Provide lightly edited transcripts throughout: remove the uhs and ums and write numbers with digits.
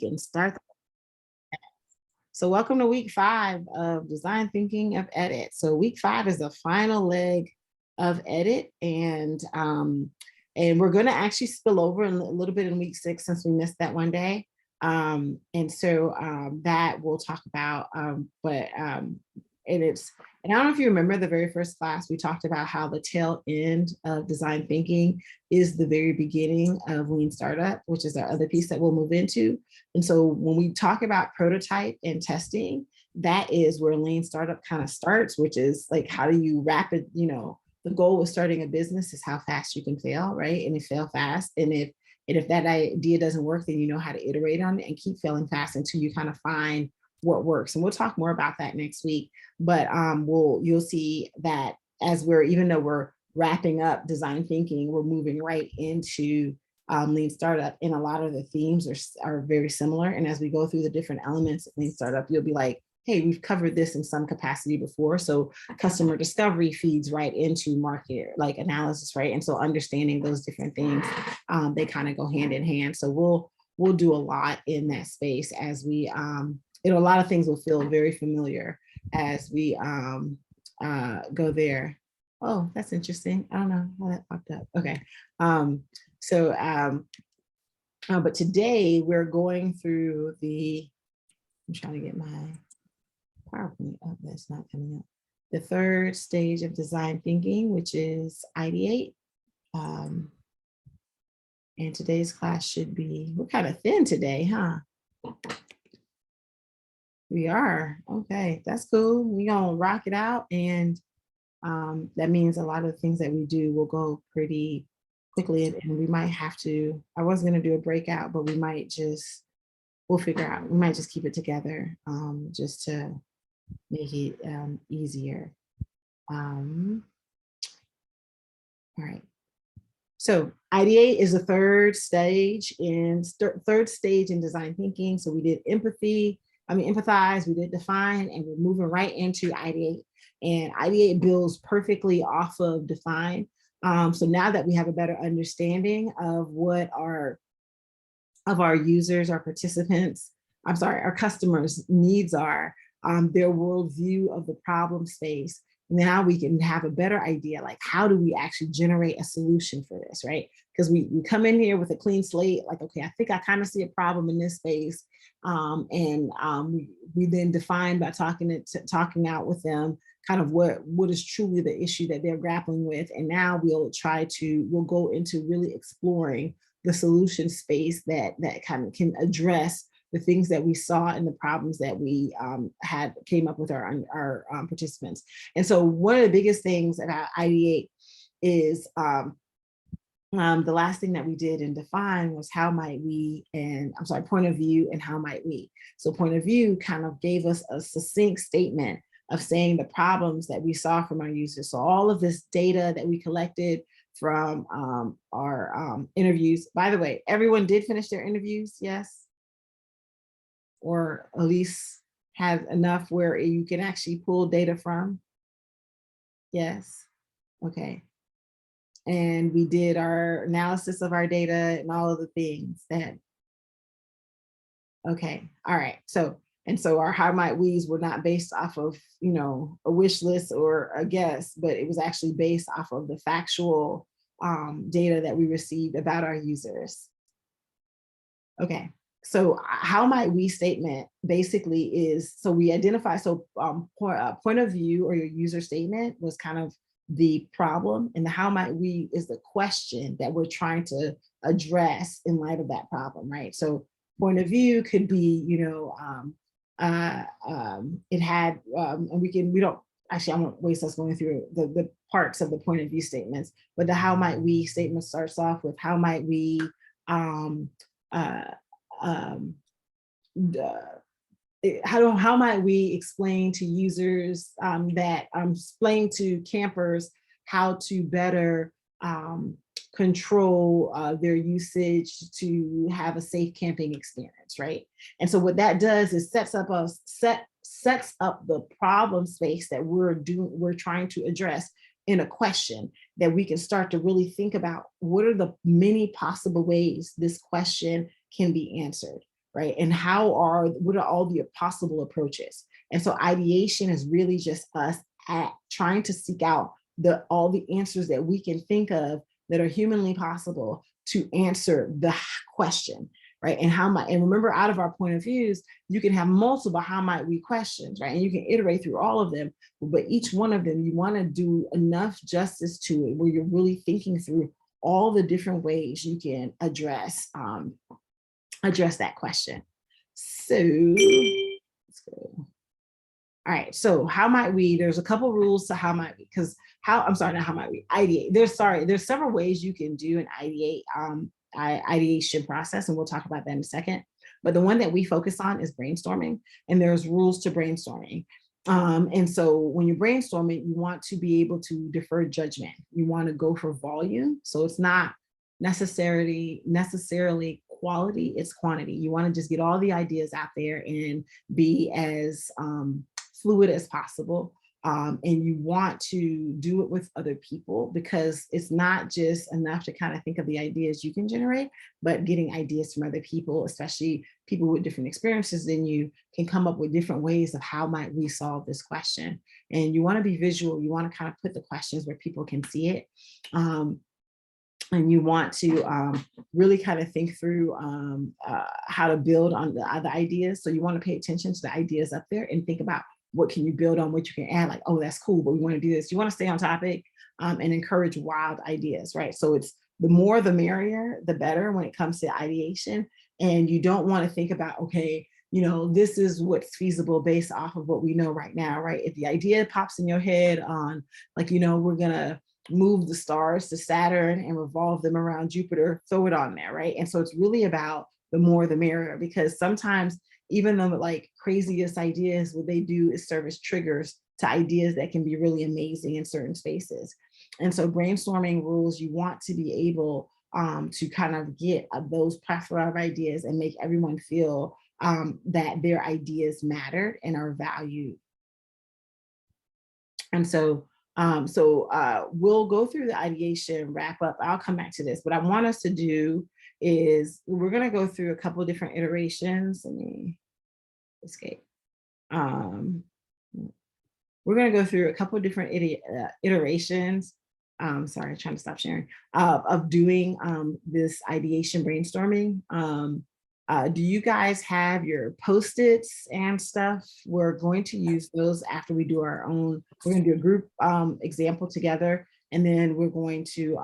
and start. So welcome to week 5 of design thinking of edit. So week 5 is the final leg of edit, and we're going to actually spill over a little bit in week 6 since we missed that one day. That we'll talk about, and I don't know if you remember the very first class, we talked about how the tail end of design thinking is the very beginning of lean startup, which is our other piece that we'll move into. And so when we talk about prototype and testing, that is where lean startup kind of starts, which is like, how do you rapid, the goal of starting a business is how fast you can fail, right? And fail fast. And if that idea doesn't work, then you know how to iterate on it and keep failing fast until you kind of find what works. And we'll talk more about that next week. But you'll see that even though we're wrapping up design thinking, we're moving right into lean startup, and a lot of the themes are very similar. And as we go through the different elements of lean startup, you'll be like, hey, we've covered this in some capacity before. So customer discovery feeds right into market like analysis, right? And so understanding those different things, they kind of go hand in hand. So we'll do a lot in that space as we a lot of things will feel very familiar as we go there. Oh, that's interesting. I don't know how that popped up. Okay. But today we're going through I'm trying to get my PowerPoint up. That's not coming up. The third stage of design thinking, which is Ideate. And today's class should be, we're kind of thin today, huh? We are. Okay, that's cool. We're gonna rock it out. And that means a lot of the things that we do will go pretty quickly, and we might have to, I was gonna do a breakout, but we'll figure out, we might just keep it together just to make it easier. All right. So Ideate is the third stage in design thinking. So we did empathize, we did define, and we're moving right into Ideate. And Ideate builds perfectly off of define. So now that we have a better understanding of what our users, our participants, our customers' needs are, their worldview of the problem space, now we can have a better idea, like how do we actually generate a solution for this, right? Because we come in here with a clean slate, like, okay, I think I kind of see a problem in this space. We then define by talking out with them kind of what is truly the issue that they're grappling with. And now we'll go into really exploring the solution space that kind of can address the things that we saw and the problems that we came up with our participants. And so one of the biggest things about Ideate is the last thing that we did in define was point of view and how might we. So point of view kind of gave us a succinct statement of saying the problems that we saw from our users. So all of this data that we collected from our interviews. By the way, everyone did finish their interviews, yes? Or at least have enough where you can actually pull data from? Yes, okay. And we did our analysis of our data and all of the things that, okay, all right. So our how might we's were not based off of, a wish list or a guess, but it was actually based off of the factual data that we received about our users. Okay. So how might we statement basically is, so we identify, point of view or your user statement was kind of the problem, and the how might we is the question that we're trying to address in light of that problem, right? So point of view could be, it had, I won't waste us going through the parts of the point of view statements, but the how might we statement starts off with how might we, how might we explain to users explain to campers how to better control their usage to have a safe camping experience, right? And so what that does is sets up the problem space that we're trying to address in a question that we can start to really think about what are the many possible ways this question can be answered. right? And what are all the possible approaches? And so ideation is really just us trying to seek out all the answers that we can think of that are humanly possible to answer the question, right? And remember, out of our point of views, you can have multiple how might we questions, right? And you can iterate through all of them, but each one of them, you want to do enough justice to it where you're really thinking through all the different ways you can address that question. So let's go. All right, so how might we, there's a couple rules to how might we, because I'm sorry, not how might we, ideate. There's several ways you can do an ideation process, and we'll talk about that in a second. But the one that we focus on is brainstorming, and there's rules to brainstorming. And so when you're brainstorming, you want to be able to defer judgment. You want to go for volume. So it's not necessarily quality, it's quantity. You want to just get all the ideas out there and be as fluid as possible. And you want to do it with other people, because it's not just enough to kind of think of the ideas you can generate, but getting ideas from other people, especially people with different experiences than you, can come up with different ways of how might we solve this question. And you want to be visual. You want to kind of put the questions where people can see it. And you want to really kind of think through how to build on the other ideas. So you want to pay attention to the ideas up there and think about what can you build on, what you can add, like, oh, that's cool, but we want to do this. You want to stay on topic and encourage wild ideas, right? So it's the more the merrier, the better when it comes to ideation. And you don't want to think about, okay, this is what's feasible based off of what we know right now, right? If the idea pops in your head on, like, we're going to move the stars to Saturn and revolve them around Jupiter, throw it on there, right? And so it's really about the more the merrier, because sometimes even though like craziest ideas, what they do is serve as triggers to ideas that can be really amazing in certain spaces. And so brainstorming rules, you want to be able to kind of get those plethora of ideas and make everyone feel that their ideas matter and are valued. And so we'll go through the ideation wrap up. I'll come back to this. What I want us to do is we're going to go through a couple of different iterations. Let me escape. We're going to go through a couple of different iterations. Sorry, I'm trying to stop sharing, of doing this ideation brainstorming. Do you guys have your Post-its and stuff? We're going to use those after we do our own. We're going to do a group example together, and then we're going to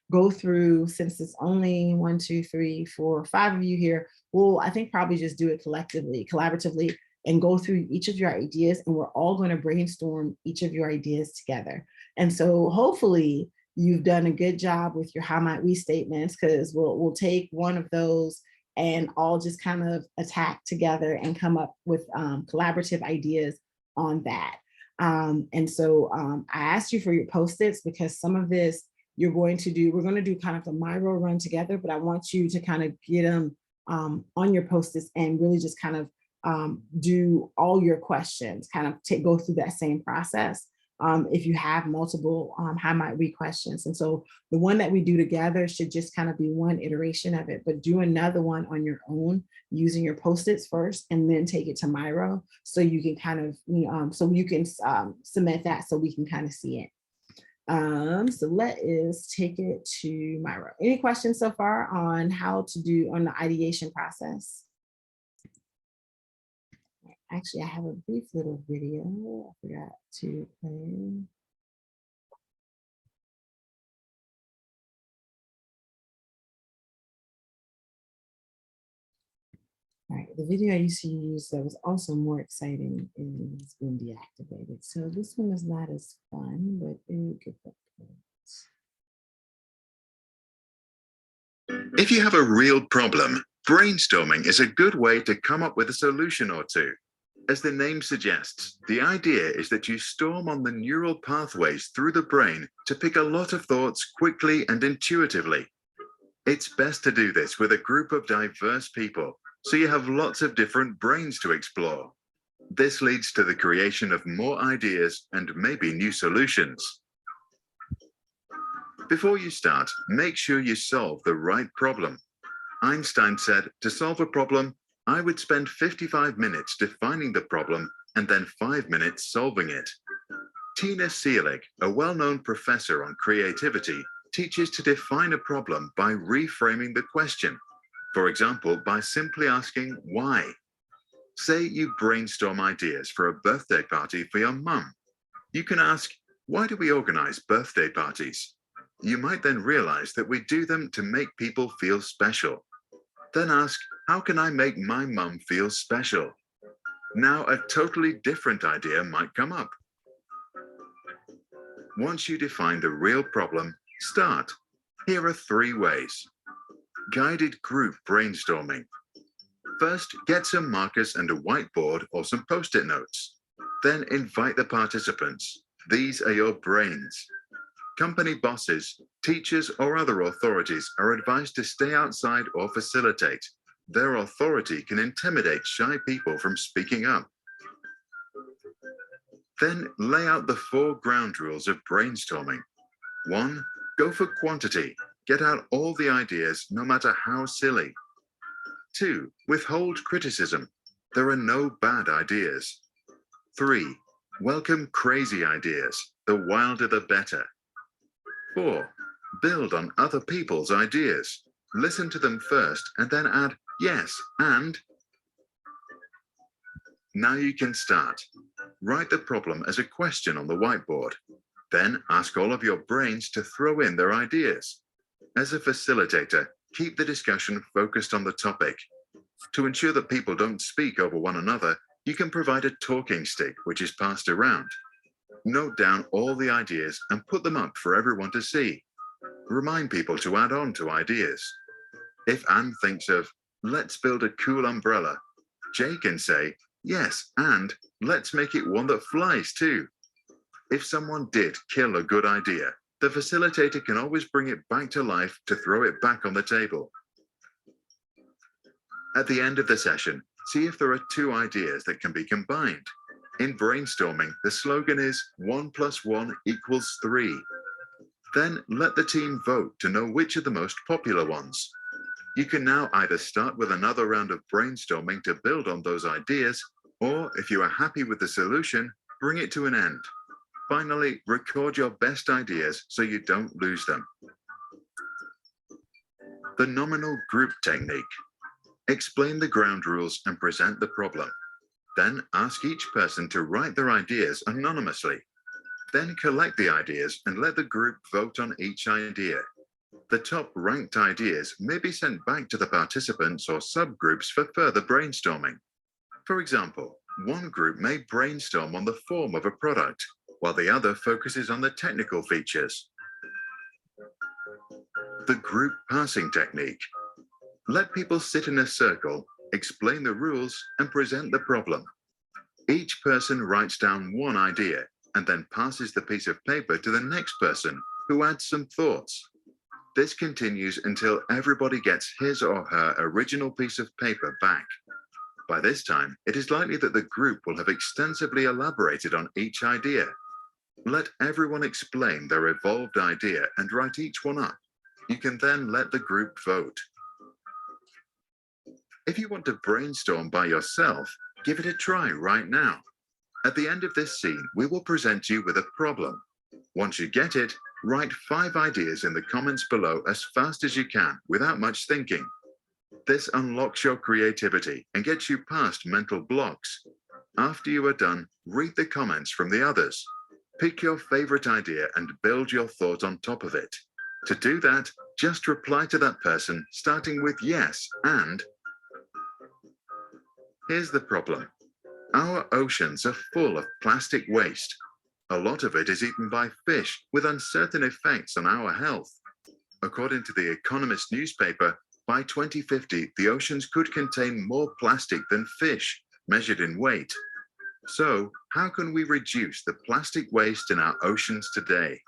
go through, since it's only 1, 2, 3, 4, 5 of you here, we'll, I think, probably just do it collaboratively, and go through each of your ideas, and we're all going to brainstorm each of your ideas together. And so hopefully you've done a good job with your how might we statements, because we'll take one of those and all just kind of attack together and come up with collaborative ideas on that. And so I asked you for your Post-its, because some of this we're going to do kind of the Miro run together, but I want you to kind of get them on your Post-its and really just kind of do all your questions, kind of go through that same process. If you have multiple how might we questions. And so the one that we do together should just kind of be one iteration of it, but do another one on your own using your Post-its first, and then take it to Miro, so you can kind of, so you can submit that so we can kind of see it. So let us take it to Miro. Any questions so far on how to do on the ideation process? Actually, I have a brief little video I forgot to play. All right, the video I used to use that was also more exciting is been deactivated. So this one is not as fun, but it will get the point. If you have a real problem, brainstorming is a good way to come up with a solution or two. As the name suggests, the idea is that you storm on the neural pathways through the brain to pick a lot of thoughts quickly and intuitively. It's best to do this with a group of diverse people, so you have lots of different brains to explore. This leads to the creation of more ideas and maybe new solutions. Before you start, make sure you solve the right problem. Einstein said, to solve a problem, I would spend 55 minutes defining the problem and then 5 minutes solving it. Tina Seelig, a well-known professor on creativity, teaches to define a problem by reframing the question. For example, by simply asking why. Say you brainstorm ideas for a birthday party for your mum. You can ask, why do we organize birthday parties? You might then realize that we do them to make people feel special. Then ask, how can I make my mum feel special? Now a totally different idea might come up. Once you define the real problem, start. Here are 3 ways. Guided group brainstorming. First, get some markers and a whiteboard or some post-it notes. Then invite the participants. These are your brains. Company bosses, teachers, or other authorities are advised to stay outside or facilitate. Their authority can intimidate shy people from speaking up. Then lay out the 4 ground rules of brainstorming. 1, go for quantity. Get out all the ideas, no matter how silly. 2, withhold criticism. There are no bad ideas. 3, welcome crazy ideas. The wilder the better. 4, build on other people's ideas. Listen to them first and then add yes and. Now you can start. Write the problem as a question on the whiteboard. Then ask all of your brains to throw in their ideas. As a facilitator, keep the discussion focused on the topic. To ensure that people don't speak over one another, you can provide a talking stick which is passed around. Note down all the ideas and put them up for everyone to see. Remind people to add on to ideas. If Anne thinks of, let's build a cool umbrella, Jay can say, yes, and let's make it one that flies too. If someone did kill a good idea, the facilitator can always bring it back to life to throw it back on the table. At the end of the session, see if there are 2 ideas that can be combined. In brainstorming, the slogan is 1 + 1 = 3. Then let the team vote to know which are the most popular ones. You can now either start with another round of brainstorming to build on those ideas, or if you are happy with the solution, bring it to an end. Finally, record your best ideas so you don't lose them. The nominal group technique. Explain the ground rules and present the problem. Then ask each person to write their ideas anonymously. Then collect the ideas and let the group vote on each idea. The top ranked ideas may be sent back to the participants or subgroups for further brainstorming. For example, one group may brainstorm on the form of a product, while the other focuses on the technical features. The group passing technique. Let people sit in a circle, explain the rules, and present the problem. Each person writes down one idea and then passes the piece of paper to the next person, who adds some thoughts. This continues until everybody gets his or her original piece of paper back. By this time, it is likely that the group will have extensively elaborated on each idea. Let everyone explain their evolved idea and write each one up. You can then let the group vote. If you want to brainstorm by yourself, give it a try right now. At the end of this scene, we will present you with a problem. Once you get it, write 5 ideas in the comments below as fast as you can without much thinking. This unlocks your creativity and gets you past mental blocks. After you are done, read the comments from the others. Pick your favorite idea and build your thought on top of it. To do that, just reply to that person, starting with yes and. Here's the problem. Our oceans are full of plastic waste. A lot of it is eaten by fish with uncertain effects on our health. According to the Economist newspaper, by 2050, the oceans could contain more plastic than fish, measured in weight. So, how can we reduce the plastic waste in our oceans today?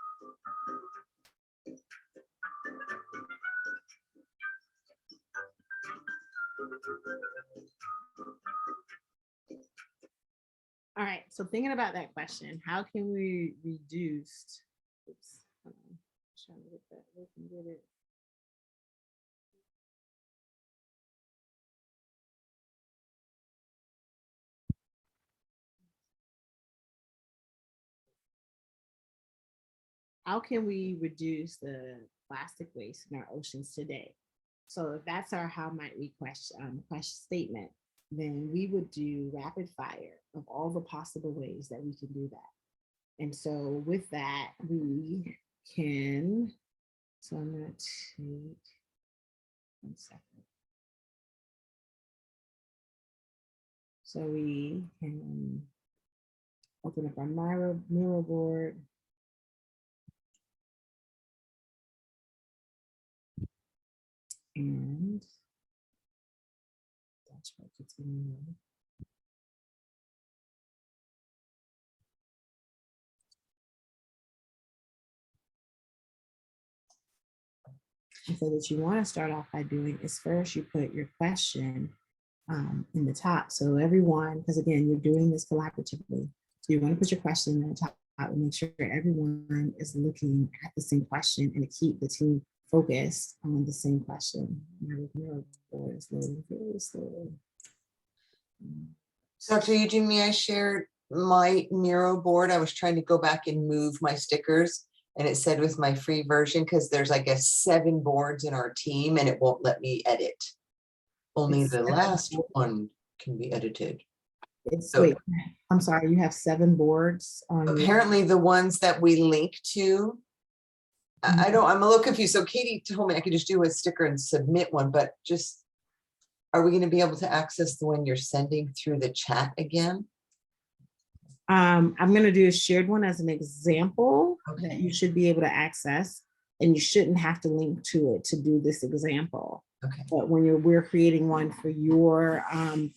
All right, so thinking about that question, how can we reduce, oops, hold on, trying to get that, we can get it. how can we reduce the plastic waste in our oceans today? So if that's our how might we question statement, then we would do rapid fire of all the possible ways that we can do that. And so with that, we can, so I'm going to take 1 second. So we can open up our Miro board. And that's what it's in. And so what you want to start off by doing is first you put your question in the top. So everyone, because again, you're doing this collaboratively. So you want to put your question in the top and make sure everyone is looking at the same question and to keep the team focused on the same question. Dr. Eugene, may I share my Miro board? I was trying to go back and move my stickers, and it said with my free version, because there's, I guess, 7 boards in our team, and it won't let me edit. Only the last one can be edited. So, wait, I'm sorry, you have 7 boards on apparently the ones that we link to. I'm a little confused. So Katie told me I could just do a sticker and submit one, but just, are we going to be able to access the one you're sending through the chat again? I'm going to do a shared one as an example that you Okay. should be able to access, and you shouldn't have to link to it to do this example. Okay. But when we're creating one for your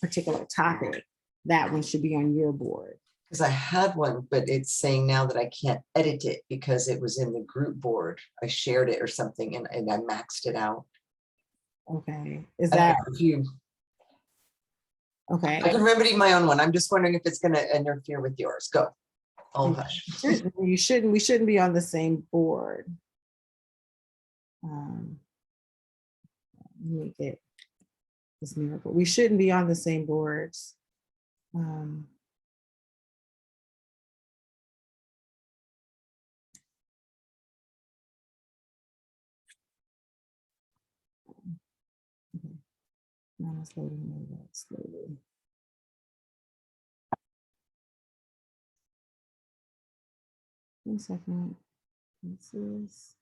particular topic, that one should be on your board. Because I had one, but it's saying now that I can't edit it because it was in the group board. I shared it or something, and I maxed it out. Okay, is I don't that know if you, okay? I can remedy my own one. I'm just wondering if it's going to interfere with yours. Go. Oh, hush. We shouldn't be on the same board. Make it this miracle. We shouldn't be on the same boards. Okay. Now it's loading that slowly. One second. This is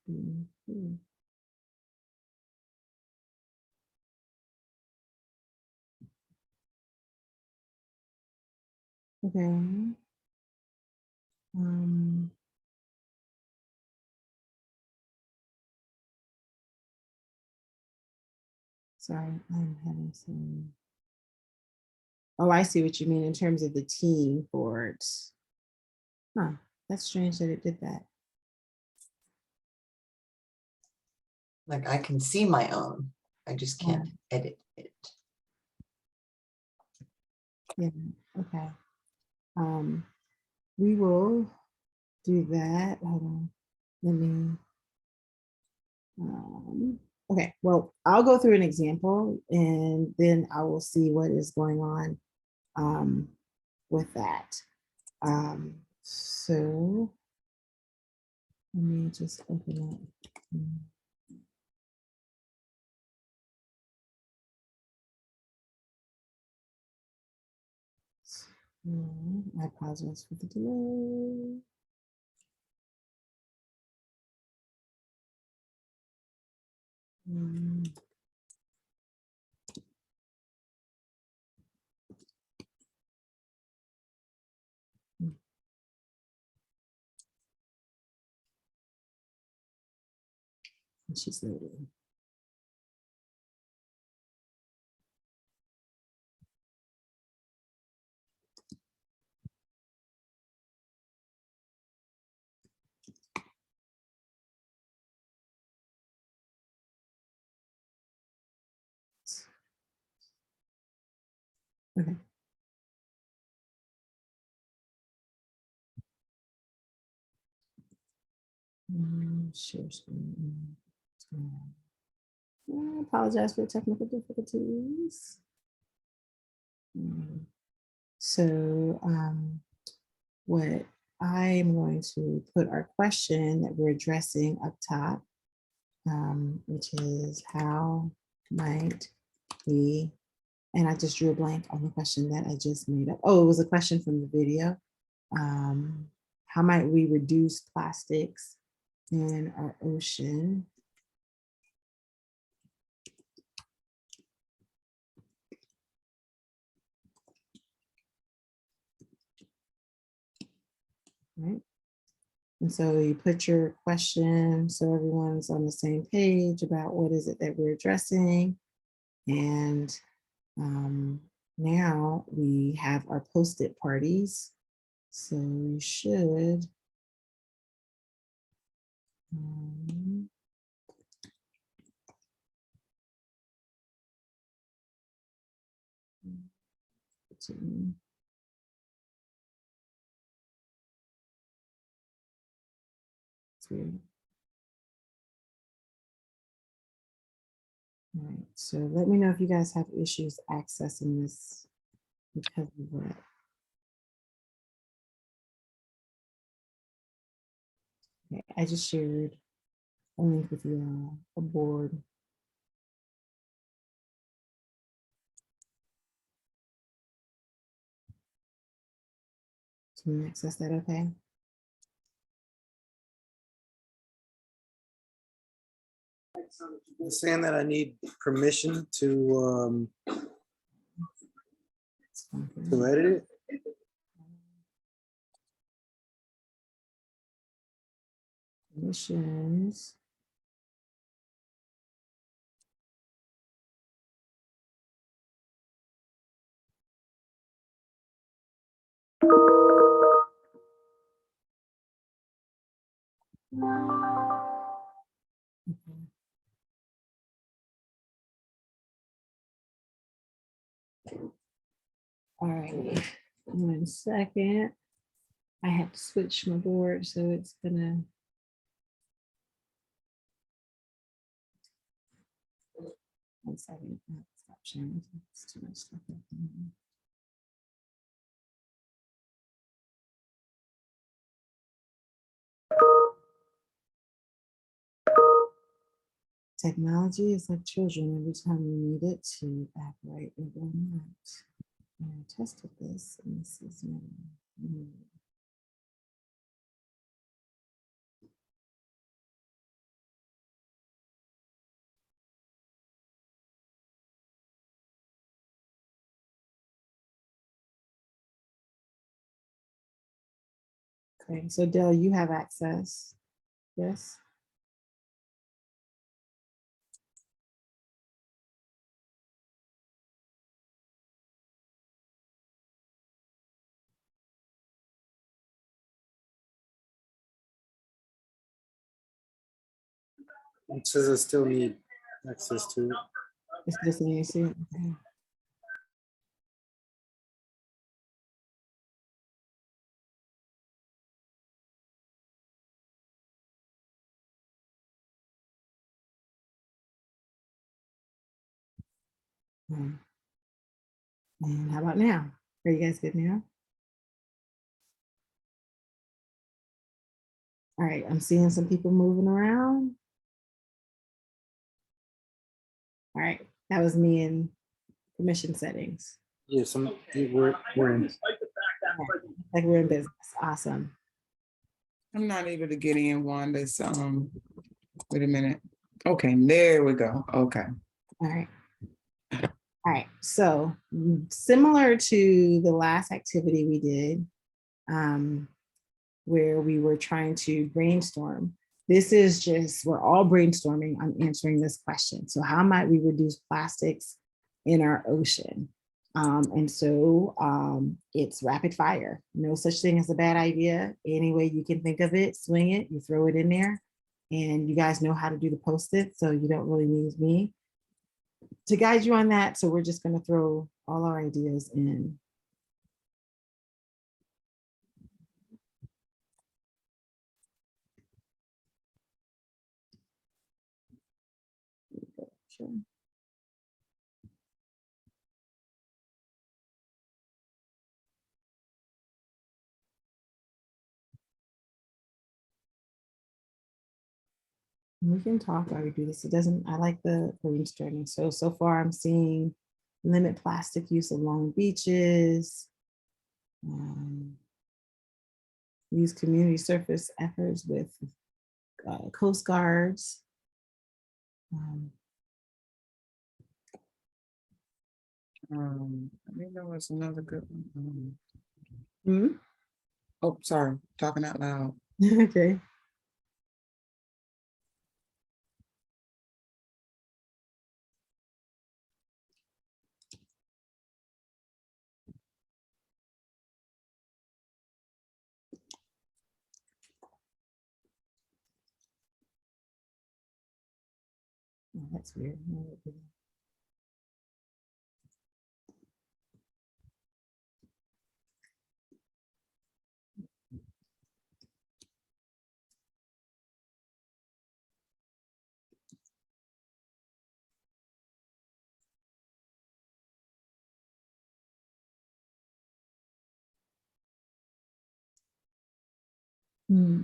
okay. Sorry, I'm having some. Oh, I see what you mean in terms of the team boards. Huh, that's strange that it did that. Like I can see my own. I just can't edit it. Yeah, okay. We will do that. Hold on. Let me. Okay, well, I'll go through an example and then I will see what is going on with that. So let me just open up. I apologize for the delay. She's loading. Okay. Share screen. I apologize for the technical difficulties. So what I'm going to put our question that we're addressing up top, which is how might we, and I just drew a blank on the question that I just made up. Oh, it was a question from the video. How might we reduce plastics in our ocean? Right. And so you put your question so everyone's on the same page about what is it that we're addressing. And now we have our post-it parties. So you should all right, so let me know if you guys have issues accessing this because of that. Okay, I just shared a link with you all, a board. Can you access that okay? It's saying that I need permission to edit it. Permissions. Okay. All right, 1 second. I have to switch my board, so it's gonna. One second. Stop sharing. It's too much stuff. Technology is like children. Every time you need it to act right, it will not. And I tested this, and this is no. Okay, so Dell, you have access. Yes. It says I still need access to it. It's just an issue. Okay. And how about now? Are you guys good now? All right, I'm seeing some people moving around. All right, that was me in permission settings. Yes, we're in. Like we're in business. Awesome. I'm not able to get in one that's wait a minute. Okay, there we go. Okay. All right. All right. So similar to the last activity we did, where we were trying to brainstorm. This is just, we're all brainstorming on answering this question. So how might we reduce plastics in our ocean? And so it's rapid fire. No such thing as a bad idea. Any way you can think of it, swing it, you throw it in there. And you guys know how to do the post-it, so you don't really need me to guide you on that. So we're just going to throw all our ideas in. Sure. We can talk while we do this. It doesn't, I like the brainstorming. So far I'm seeing limit plastic use along beaches. Use community surface efforts with Coast Guards. I think there was another good one. Hmm? Oh, sorry, talking out loud. Okay. Oh, that's weird. Hmm.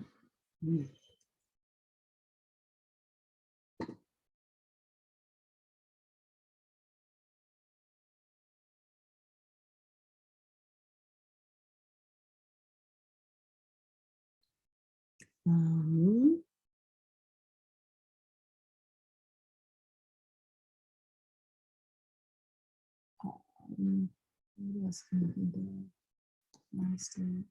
Um, what else can we do? Masters.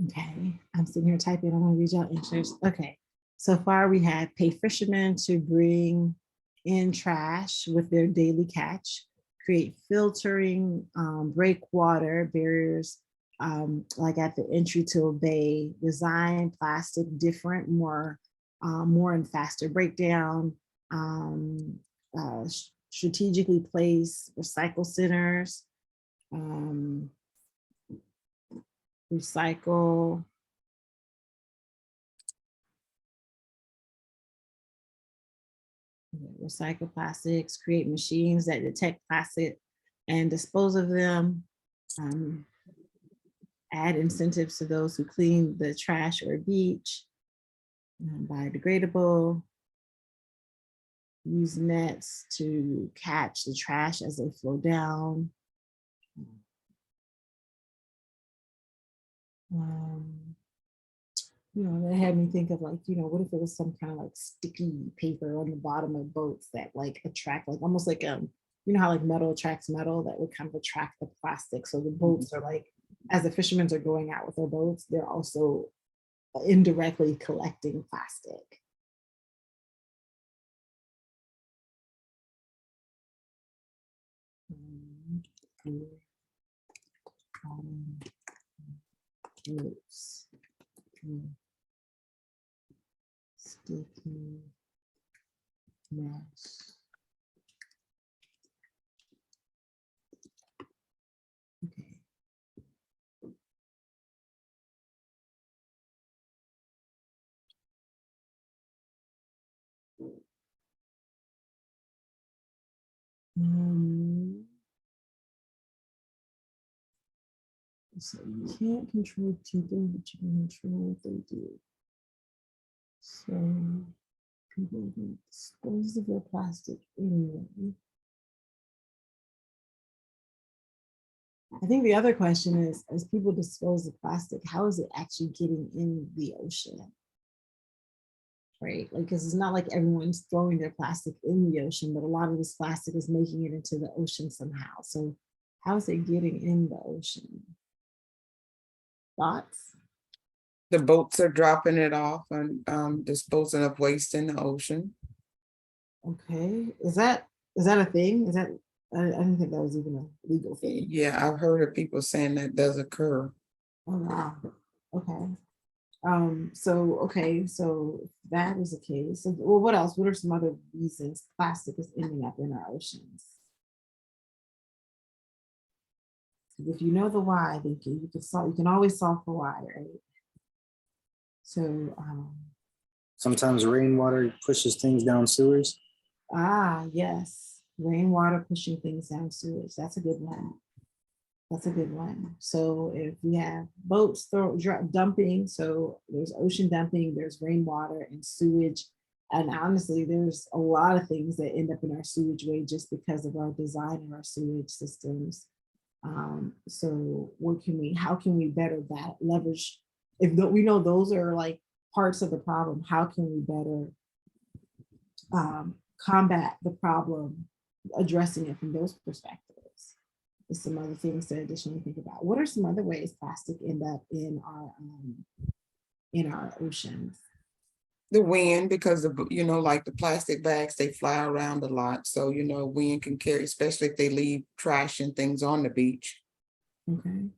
Okay, I'm sitting here typing. I'm gonna read y'all answers. Okay, so far we had pay fishermen to bring in trash with their daily catch, create filtering, break water barriers, like at the entry to a bay, design plastic different, more and faster breakdown, strategically place recycle centers, um, recycle. Recycle plastics, create machines that detect plastic and dispose of them, um, add incentives to those who clean the trash or beach, biodegradable, use nets to catch the trash as they flow down. Um, that had me think of, like, what if it was some kind of like sticky paper on the bottom of boats that like attract, like almost like how like metal attracts metal, that would kind of attract the plastic. So the boats are like, as the fishermen are going out with their boats, they're also indirectly collecting plastic. Boats. Sticky mesh. Okay. So you can't control people, but you can control what they do. So people can dispose of their plastic anyway. I think the other question is, as people dispose of plastic, how is it actually getting in the ocean? Right, like, because it's not like everyone's throwing their plastic in the ocean, but a lot of this plastic is making it into the ocean somehow. So how is it getting in the ocean? Thoughts? The boats are dropping it off and disposing of waste in the ocean. Okay, is that a thing? Is that, I didn't think that was even a legal thing. Yeah, I've heard of people saying that does occur. Oh, wow. Okay. So if that is the case, well, what else? What are some other reasons plastic is ending up in our oceans? If you know the why, then you can solve, you can always solve for why, right? So, Sometimes rainwater pushes things down sewers. yes, rainwater pushing things down sewage. That's a good one. That's a good one. So if we have boats dumping, so there's ocean dumping, there's rainwater and sewage. And honestly, there's a lot of things that end up in our sewage way just because of our design of our sewage systems. So how can we better that leverage? If we know those are like parts of the problem, how can we better combat the problem, addressing it from those perspectives? There's some other things to additionally think about. What are some other ways plastic end up in our oceans? The wind, because of, like the plastic bags, they fly around a lot. So, wind can carry, especially if they leave trash and things on the beach. Okay.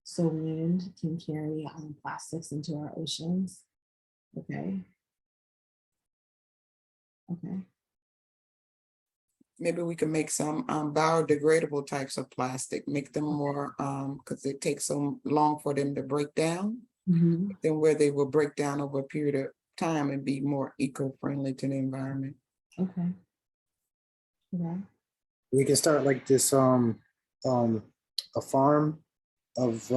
So wind can carry plastics into our oceans. Okay. Okay. Maybe we can make some biodegradable types of plastic, make them more, because it takes so long for them to break down, Mhm. then where they will break down over a period of time and be more eco-friendly to the environment. Okay. Okay. We can start like this a farm of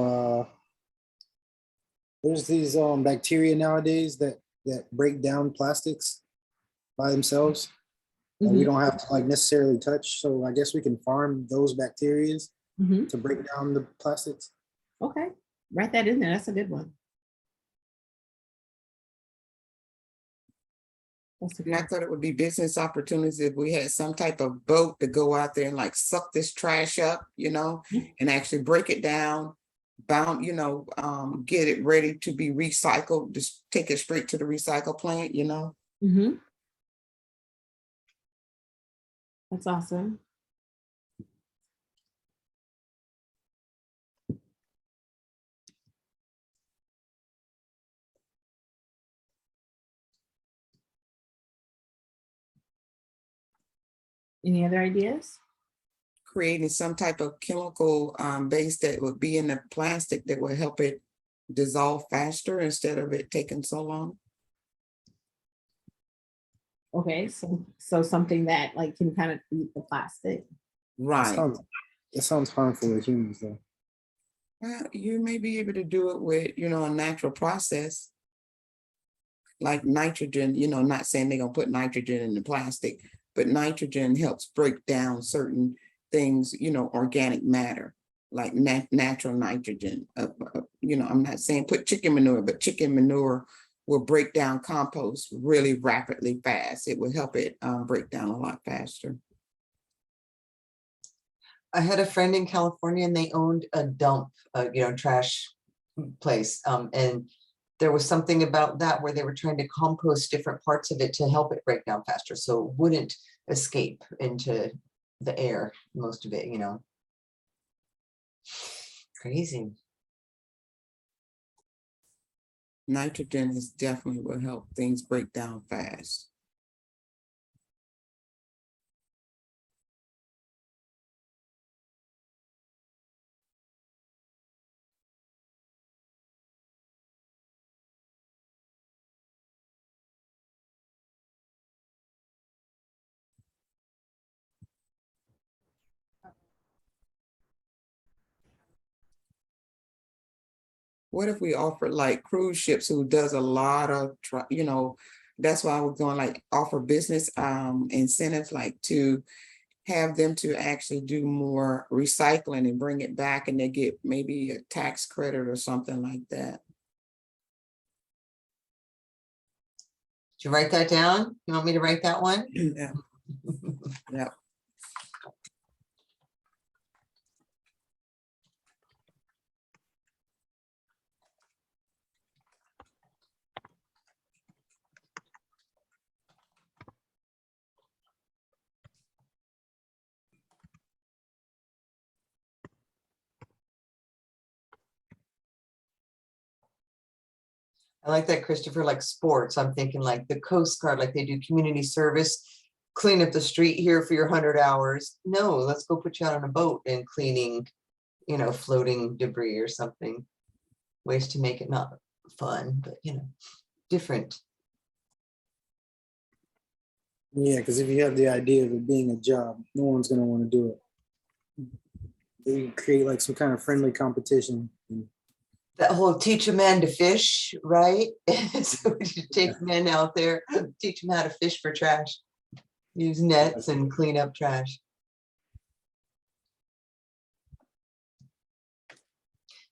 there's these bacteria nowadays that break down plastics by themselves. And we Mhm. don't have to like necessarily touch. So I guess we can farm those bacterias Mhm. to break down the plastics. Okay. Write that in there. That's a good one. That's a And I good. thought it would be business opportunities if we had some type of boat to go out there and like suck this trash up, and actually break it down, get it ready to be recycled, just take it straight to the recycle plant, Mhm. That's awesome. Any other ideas? Creating some type of chemical base that would be in the plastic that will help it dissolve faster instead of it taking so long. Okay, so something that like can kind of eat the plastic. It Right. sounds harmful to humans though. Well, you may be able to do it with, a natural process. Like nitrogen, not saying they're gonna put nitrogen in the plastic, but nitrogen helps break down certain things, organic matter, like natural nitrogen. I'm not saying put chicken manure, but chicken manure will break down compost really rapidly fast. It will help it break down a lot faster. I had a friend in California and they owned a dump, trash place. And there was something about that where they were trying to compost different parts of it to help it break down faster. So it wouldn't escape into the air, most of it, Crazy. Nitrogen is definitely will help things break down fast. What if we offer like cruise ships who does a lot of, that's why I was going like offer business incentives like to have them to actually do more recycling and bring it back, and they get maybe a tax credit or something like that. Did you write that down? You want me to write that one? Yeah. Yeah. I like that, Christopher, like sports. I'm thinking like the Coast Guard, like they do community service, clean up the street here for your 100 hours. No, let's go put you out on a boat and cleaning, you know, floating debris or something. Ways to make it not fun, but you know, different. Yeah, because if you have the idea of it being a job, no one's gonna want to do it. They create like some kind of friendly competition. That whole teach a man to fish, right? So you take men out there, teach them how to fish for trash, use nets and clean up trash.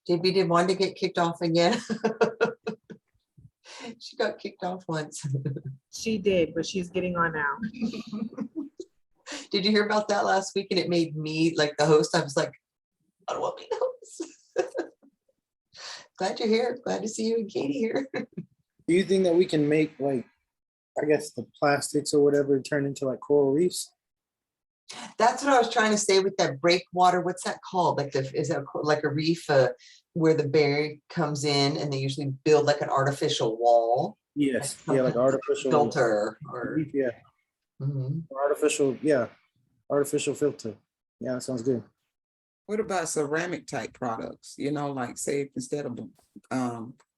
JB did want to get kicked off again. She got kicked off once. She did, but she's getting on now. Did you hear about that last week? And it made me like the host. I was like, I don't want to be the host. Glad you're here. Glad to see you and Katie here. Do you think that we can make like, I guess the plastics or whatever turn into like coral reefs? That's what I was trying to say with that breakwater. What's that called? Like the is that like a reef where the berry comes in and they usually build like an artificial wall? Yes. Like Yeah, like artificial filter or reef, yeah. Mhm. Artificial, yeah. Artificial filter. Yeah, that sounds good. What about ceramic type products? You know, like say instead of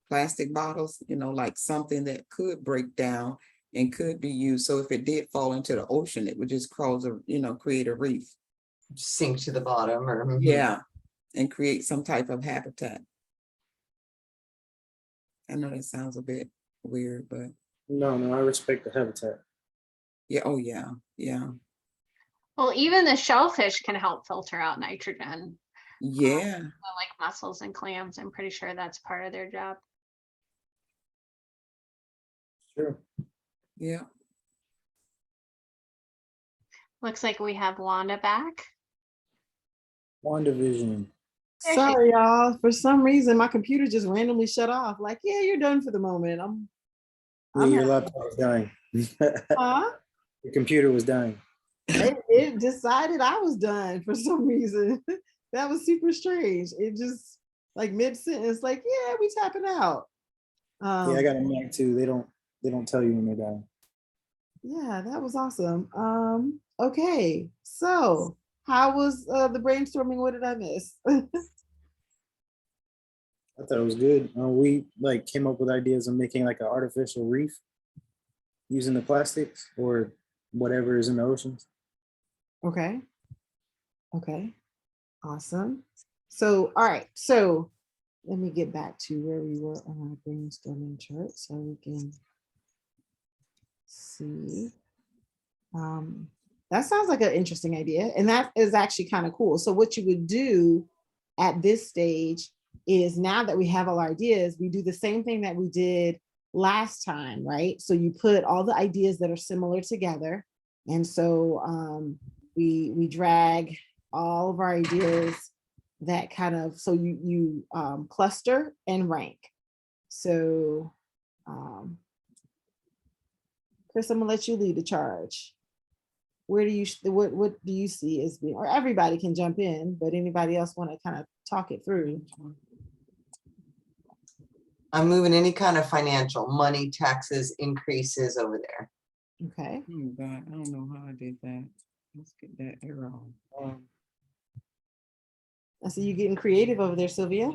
plastic bottles, you know, like something that could break down and could be used. So if it did fall into the ocean, it would just cause a, you know, create a reef. Sink to the bottom or Yeah, and create some type of habitat. I know that sounds a bit weird, but No, I respect the habitat. yeah, oh yeah, yeah, Well, even the shellfish can help filter out nitrogen, yeah. like mussels and clams. I'm pretty sure that's part of their job. Sure. Yeah. Looks like we have Wanda back. WandaVision. There she- Sorry, y'all. For some reason, my computer just randomly shut off. Like, yeah, you're done for the moment. Yeah, your laptop was dying. Huh? Your computer was dying. It decided I was done for some reason. That was super strange. It just like mid-sentence, like, yeah, we tapping out. Yeah, I got a Mac too. They don't tell you when they're dying. Yeah, that was awesome. Okay, so how was the brainstorming? What did I miss? I thought it was good. We like came up with ideas of making like an artificial reef using the plastics or whatever is in the oceans. Okay. Okay. Awesome. So, all right. So let me get back to where we were on our brainstorming chart so we can see. That sounds like an interesting idea. And that is actually kind of cool. So what you would do at this stage is now that we have all our ideas, we do the same thing that we did last time, right? So you put all the ideas that are similar together. And so we drag all of our ideas that kind of, so you cluster and rank. So Chris, I'm gonna let you lead the charge. Where do you, what do you see as being, or everybody can jump in, but anybody else want to kind of talk it through? I'm moving any kind of financial money, taxes, increases over there. Okay. Oh God, I don't know how I did that. Let's get that error on. I see you getting creative over there, Sylvia.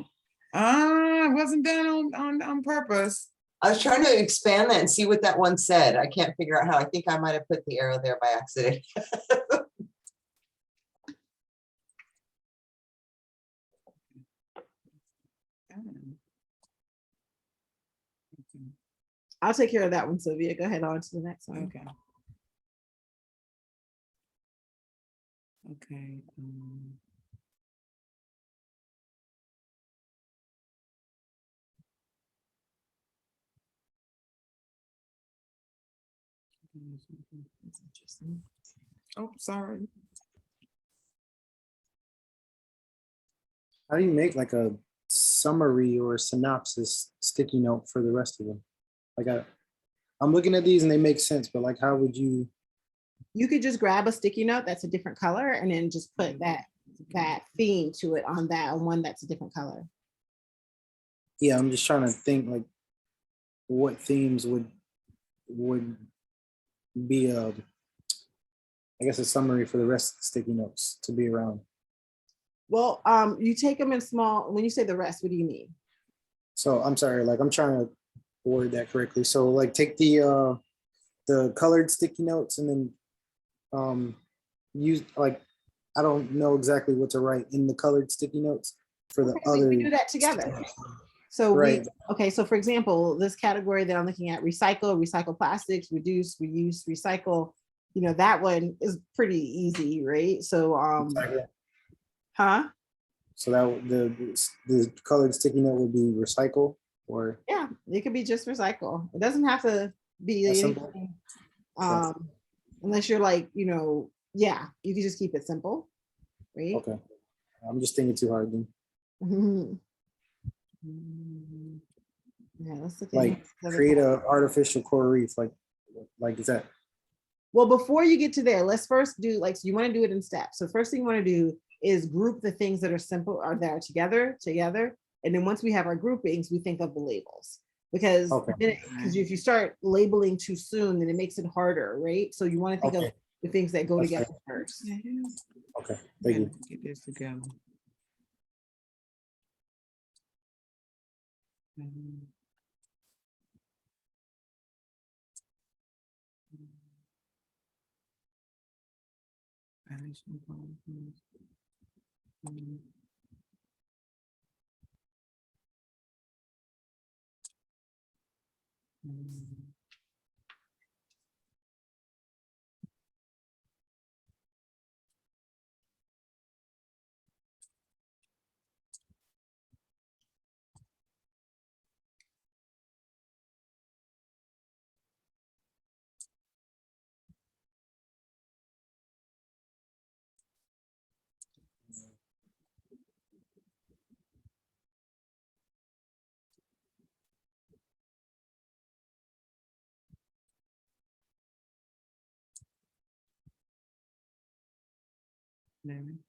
It wasn't done on purpose. I was trying to expand that and see what that one said. I can't figure out how. I think I might have put the arrow there by accident. I'll take care of that one, Sylvia. Go ahead on to the next one. Okay. Okay. That's interesting. Oh, sorry. How do you make like a summary or synopsis sticky note for the rest of them? Like I'm looking at these and they make sense, but like how would you? You could just grab a sticky note that's a different color and then just put that theme to it on that one that's a different color. Yeah, I'm just trying to think like what themes would be I guess a summary for the rest of the sticky notes to be around. Well, you take them in small, when you say the rest, what do you mean? So I'm sorry, like I'm trying to word that correctly. So like take the colored sticky notes and then use like I don't know exactly what to write in the colored sticky notes for the Okay, other. we do that together. So Right. okay, so for example, this category that I'm looking at, recycle plastics, reduce, reuse, recycle, you know, that one is pretty easy, right? So, huh? So that the colored sticky note would be recycle or Yeah, it could be just recycle. It doesn't have to be That's simple? anything, unless you're like, you know, yeah, you can just keep it simple, right? okay. I'm just thinking too hard then. Yeah, let's look at Like the other create category. a artificial coral reef. Like is that Well, before you get to there, let's first do like, so you want to do it in steps. So first thing you want to do is group the things that are simple or that are together. And then once we have our groupings, we think of the labels. Because Okay. if you start labeling too soon, then it makes it harder, right? So you want to think of Okay. the things that go That's together fair. first. Okay, thank you. Get this together.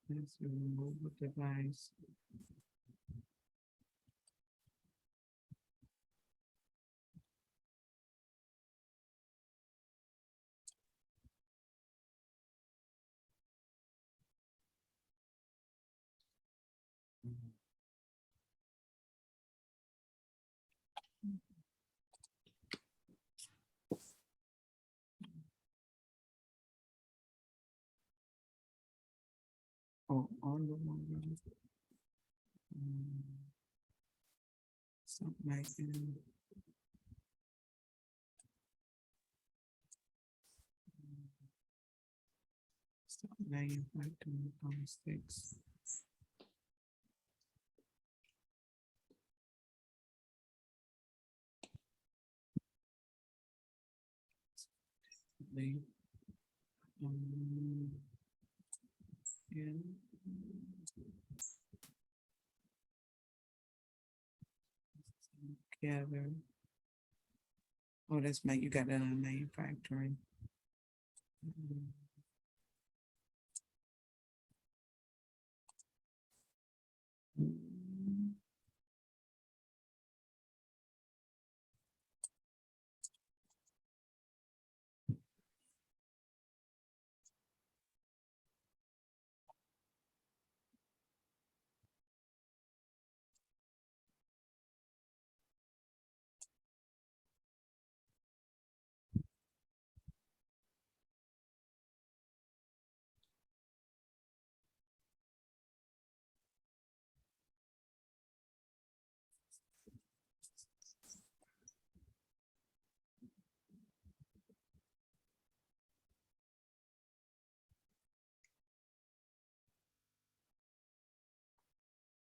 Let's remove the device. Oh, on the one. Something like that. Stop manufacturing plastics. Yeah. Together. Oh, that's you got that on manufacturing.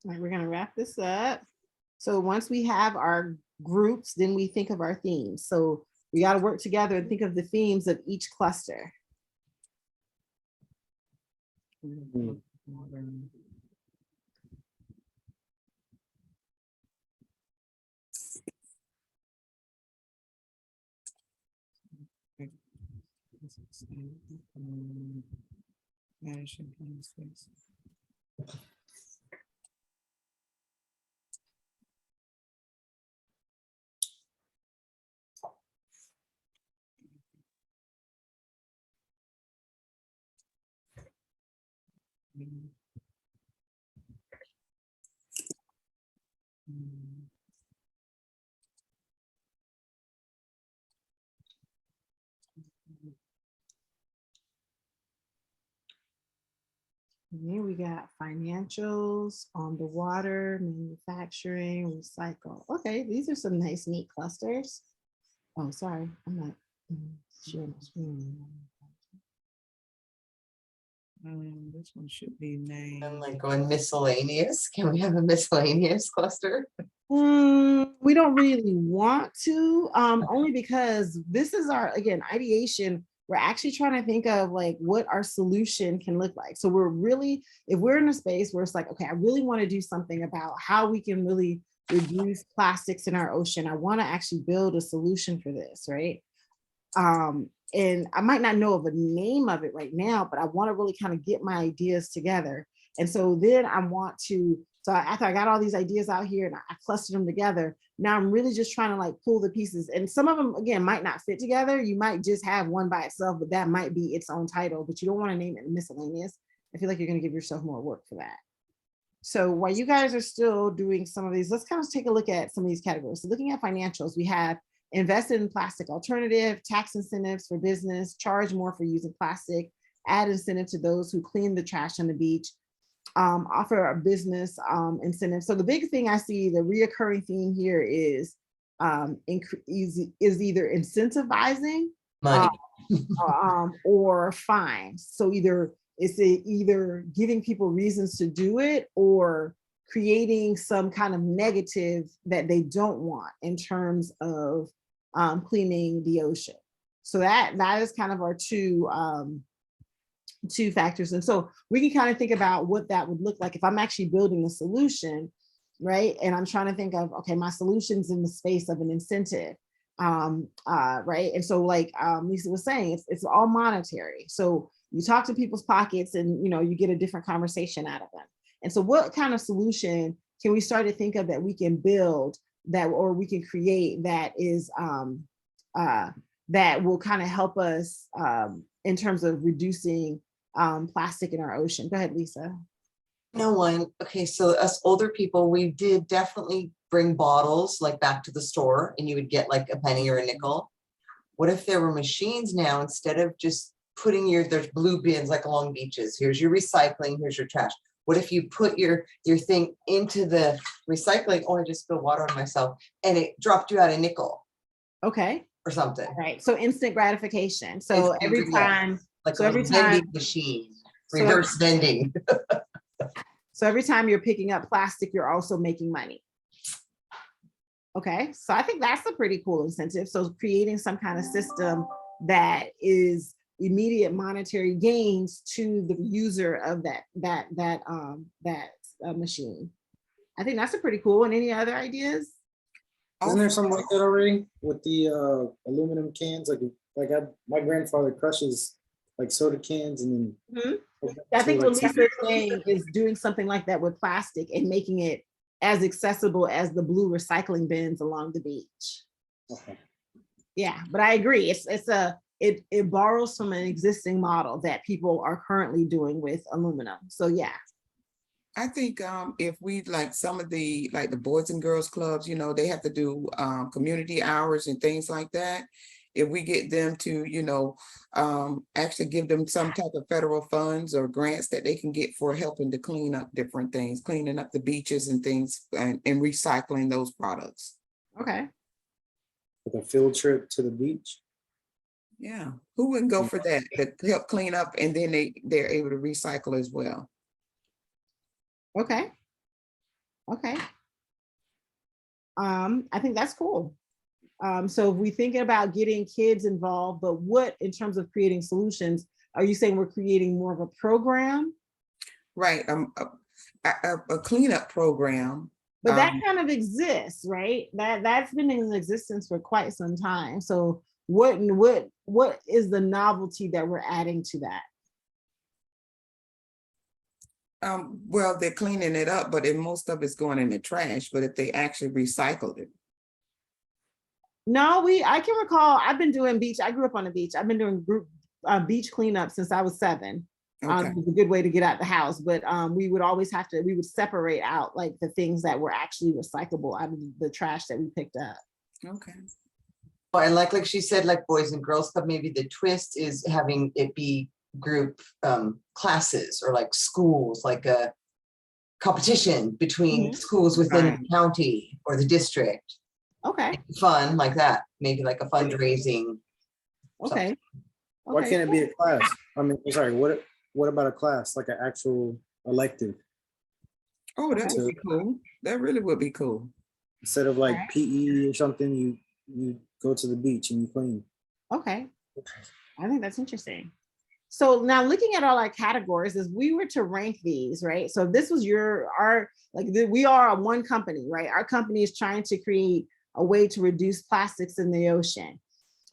All right, we're gonna wrap this up. So once we have our groups, then we think of our themes. So we got to work together and think of the themes of each cluster. And then we got financials, on the water, manufacturing, recycle. Okay, these are some nice, neat clusters. Oh, sorry, I'm not sharing my screen. This one should be I'm named. like going miscellaneous. Can we have a miscellaneous cluster? We don't really want to, only because this is our, again, ideation. We're actually trying to think of like what our solution can look like. So we're really, if we're in a space where it's like, okay, I really want to do something about how we can really reduce plastics in our ocean. I want to actually build a solution for this, right? And I might not know of a name of it right now, but I want to really kind of get my ideas together. And so then I want to, so after I got all these ideas out here and I clustered them together, now I'm really just trying to like pull the pieces. And some of them, again, might not fit together. You might just have one by itself, but that might be its own title, but you don't want to name it miscellaneous. I feel like you're going to give yourself more work for that. So while you guys are still doing some of these, let's kind of take a look at some of these categories. So looking at financials, we have invested in plastic alternative, tax incentives for business, charge more for using plastic, add incentive to those who clean the trash on the beach, offer a business incentive. So the big thing I see, the reoccurring theme here is either incentivizing Money. or fines. So either it's either giving people reasons to do it or creating some kind of negative that they don't want in terms of cleaning the ocean. So that is kind of our two factors. And so we can kind of think about what that would look like if I'm actually building a solution, right? And I'm trying to think of, okay, my solution's in the space of an incentive, right? And so like Lisa was saying, it's all monetary. So you talk to people's pockets and, you know, you get a different conversation out of them. And so what kind of solution can we start to think of that we can build that, or we can create that is, that will kind of help us in terms of reducing plastic in our ocean? Go ahead, Lisa. No one. Okay, so us older people, we did definitely bring bottles like back to the store and you would get like a penny or a nickel. What if there were machines now, instead of just putting there's blue bins like along beaches, here's your recycling, here's your trash. What if you put your thing into the recycling? Oh, I just spilled water on myself, and it dropped you out a nickel. Okay. Or something. All right. So instant gratification. So every time, like so a every vending time machine, reverse vending. So every time you're picking up plastic, you're also making money. Okay. So I think that's a pretty cool incentive. So creating some kind of system that is immediate monetary gains to the user of that machine. I think that's a pretty cool. And any other ideas? Isn't there something like that already with the aluminum cans? Like my grandfather crushes like soda cans and then. I think what Lisa is saying is doing something like that with plastic and making it as accessible as the blue recycling bins along the beach. Okay. Yeah, but I agree. It borrows from an existing model that people are currently doing with aluminum. So yeah. I think if we like some of the like the Boys and Girls Clubs, you know, they have to do community hours and things like that. If we get them to, you know, actually give them some type of federal funds or grants that they can get for helping to clean up different things, cleaning up the beaches and things and recycling those products. Okay. Like a field trip to the beach. Yeah, who wouldn't go for that? To help clean up and then they're able to recycle as well. Okay. Okay. I think that's cool. So if we thinking about getting kids involved, but what in terms of creating solutions, are you saying we're creating more of a program? Right, a cleanup program. But that kind of exists, right? That's been in existence for quite some time. So what is the novelty that we're adding to that? Well, they're cleaning it up, but most of it's going in the trash. But if they actually recycled it. No, I can recall, I've been doing beach. I grew up on the beach. I've been doing group beach cleanup since I was 7. Okay. It was a good way to get out the house, but we would always we would separate out like the things that were actually recyclable out of the trash that we picked up. Okay. Oh, and like she said, like Boys and Girls Club, maybe the twist is having it be group classes or like schools, like a competition between schools within Right. the county or the district. Okay. Fun like that, maybe like a fundraising. Okay. Why Okay. can't it be a class? I mean, I'm sorry, what about a class, like an actual elective, Oh, that would So- be cool. That really would be cool. instead of like Alright. PE or something, you go to the beach and you clean. Okay. I think that's interesting. So now looking at all our categories, as we were to rank these, right? So this was we are one company, right? Our company is trying to create a way to reduce plastics in the ocean.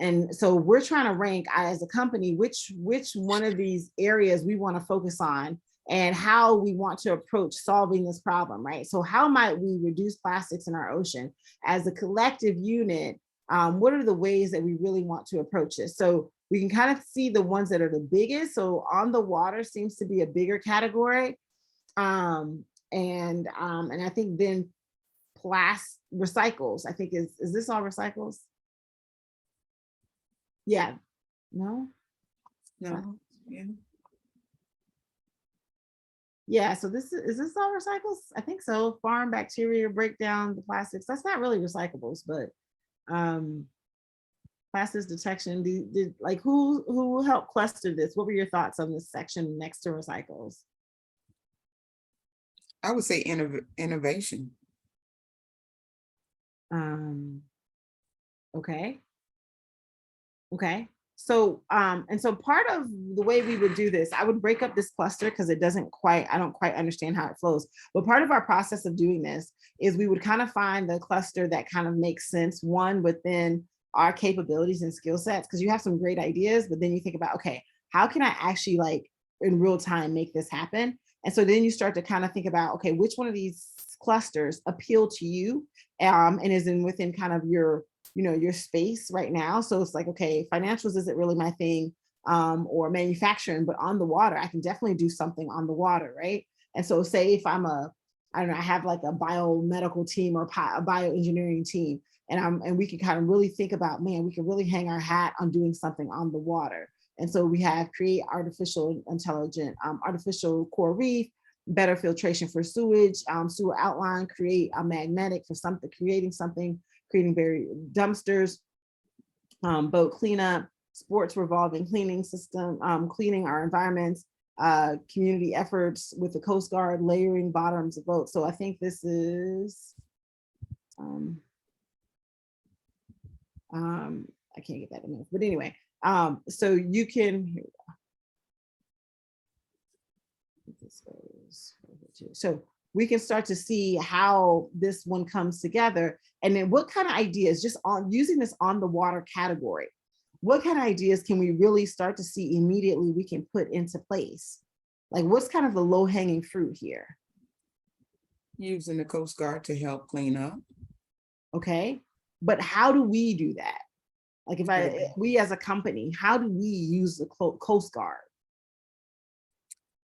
And so we're trying to rank as a company, which one of these areas we want to focus on and how we want to approach solving this problem, right? So how might we reduce plastics in our ocean as a collective unit? What are the ways that we really want to approach this? So we can kind of see the ones that are the biggest. So on the water seems to be a bigger category. And I think then recycles, I think is this all recycles? Yeah, no? No. Yeah. Yeah, so is this all recycles? I think so. Farm bacteria break down the plastics. That's not really recyclables, but plastics detection. Did like who helped cluster this? What were your thoughts on this section next to recycles? I would say innovation. Okay. Okay. So and so part of the way we would do this, I would break up this cluster because I don't quite understand how it flows. But part of our process of doing this is we would kind of find the cluster that kind of makes sense, one within our capabilities and skill sets, because you have some great ideas, but then you think about, okay, how can I actually like in real time make this happen? And so then you start to kind of think about, okay, which one of these clusters appeal to you and is within kind of your space right now. So it's like, okay, financials isn't really my thing, or manufacturing, but on the water, I can definitely do something on the water, right? And so say if I have like a biomedical team or a bioengineering team, and we can kind of really think about, man, we can really hang our hat on doing something on the water. And so we have create artificial coral reef, better filtration for sewage, sewer outline, create a magnetic for something, creating very dumpsters, boat cleanup, sports revolving cleaning system, cleaning our environments, community efforts with the Coast Guard, layering bottoms of boats. So I think this is, I can't get that enough, but anyway, so you can, here we go. So we can start to see how this one comes together. And then what kind of ideas, just on using this on the water category, what kind of ideas can we really start to see immediately we can put into place? Like what's kind of the low hanging fruit here? Using the Coast Guard to help clean up. Okay, but how do we do that? Like we as a company, how do we use the Coast Guard?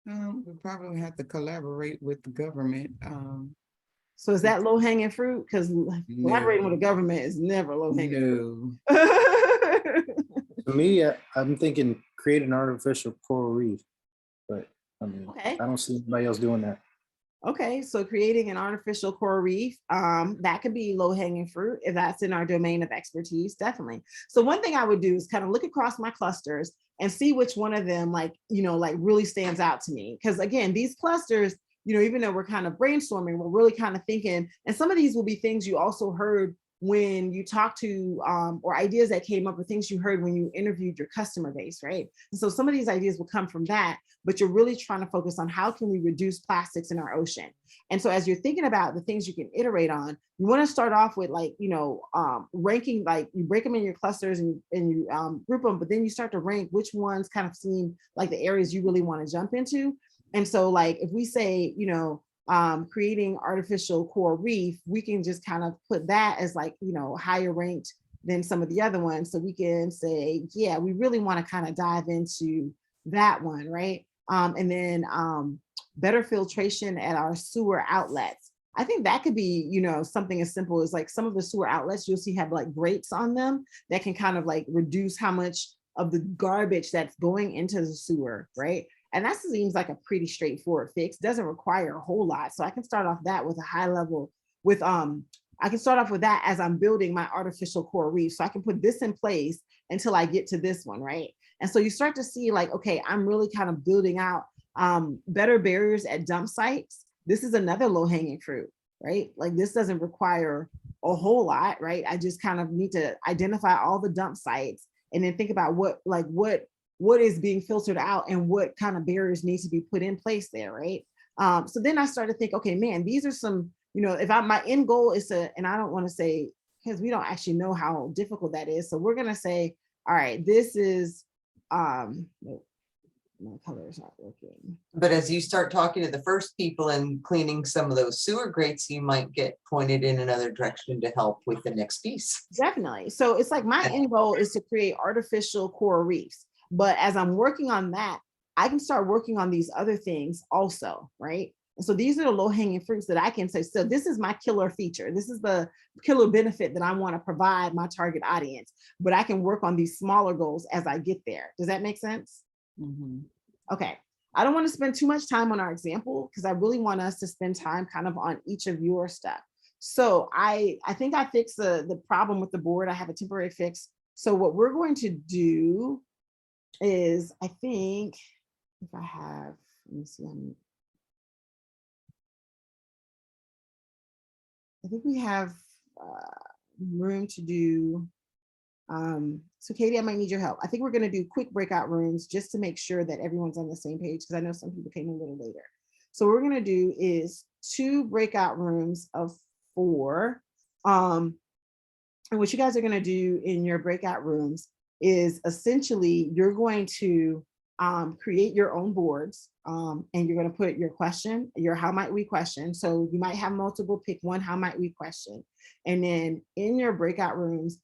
We probably have to collaborate with the government. So is that low hanging fruit? Because collaborating with the government is never low hanging No. fruit. For me, I'm thinking create an artificial coral reef, but I mean, Okay. I don't see anybody else doing that. Okay, so creating an artificial coral reef, that could be low hanging fruit if that's in our domain of expertise, definitely. So one thing I would do is kind of look across my clusters and see which one of them like really stands out to me. Because again, these clusters, you know, even though we're kind of brainstorming, we're really kind of thinking, and some of these will be things you also heard when you talk to, or ideas that came up or things you heard when you interviewed your customer base, right? And so some of these ideas will come from that, but you're really trying to focus on how can we reduce plastics in our ocean. And so as you're thinking about the things you can iterate on, you want to start off with like, you know, ranking, like you break them in your clusters and you group them, but then you start to rank which ones kind of seem like the areas you really want to jump into. And so like, if we say, you know, creating artificial coral reef, we can just kind of put that as like, you know, higher ranked than some of the other ones. So we can say, yeah, we really want to kind of dive into that one, right? And then better filtration at our sewer outlets. I think that could be, you know, something as simple as like some of the sewer outlets you'll see have like grates on them that can kind of like reduce how much of the garbage that's going into the sewer, right? And that seems like a pretty straightforward fix, doesn't require a whole lot. So I can start off that with a high level with, I can start off with that as I'm building my artificial coral reef. So I can put this in place until I get to this one, right? And so you start to see like, okay, I'm really kind of building out better barriers at dump sites. This is another low hanging fruit, right? Like this doesn't require a whole lot, right? I just kind of need to identify all the dump sites and then think about what is being filtered out and what kind of barriers need to be put in place there, right? So then I started to think, okay, man, these are some, you know, if my end goal is to, and I don't want to say, because we don't actually know how difficult that is. So we're going to say, all right, this is, my color is not working. But as you start talking to the first people and cleaning some of those sewer grates, you might get pointed in another direction to help with the next piece. Definitely. So it's like my end goal is to create artificial coral reefs. But as I'm working on that, I can start working on these other things also, right? And so these are the low-hanging fruits that I can say, so this is my killer feature. This is the killer benefit that I want to provide my target audience. But I can work on these smaller goals as I get there. Does that make sense? Mhm. Okay. I don't want to spend too much time on our example because I really want us to spend time kind of on each of your stuff. So I think I fixed the problem with the board. I have a temporary fix. So what we're going to do is, I think if I have, let me see, I think we have room to do, so Katie, I might need your help. I think we're gonna do quick breakout rooms just to make sure that everyone's on the same page, because I know some people came a little later. So what we're gonna do is 2 breakout rooms of 4. And what you guys are gonna do in your breakout rooms is essentially you're going to create your own boards, and you're going to put your question, your how might we question. So you might have multiple, pick one how might we question. And then in your breakout rooms,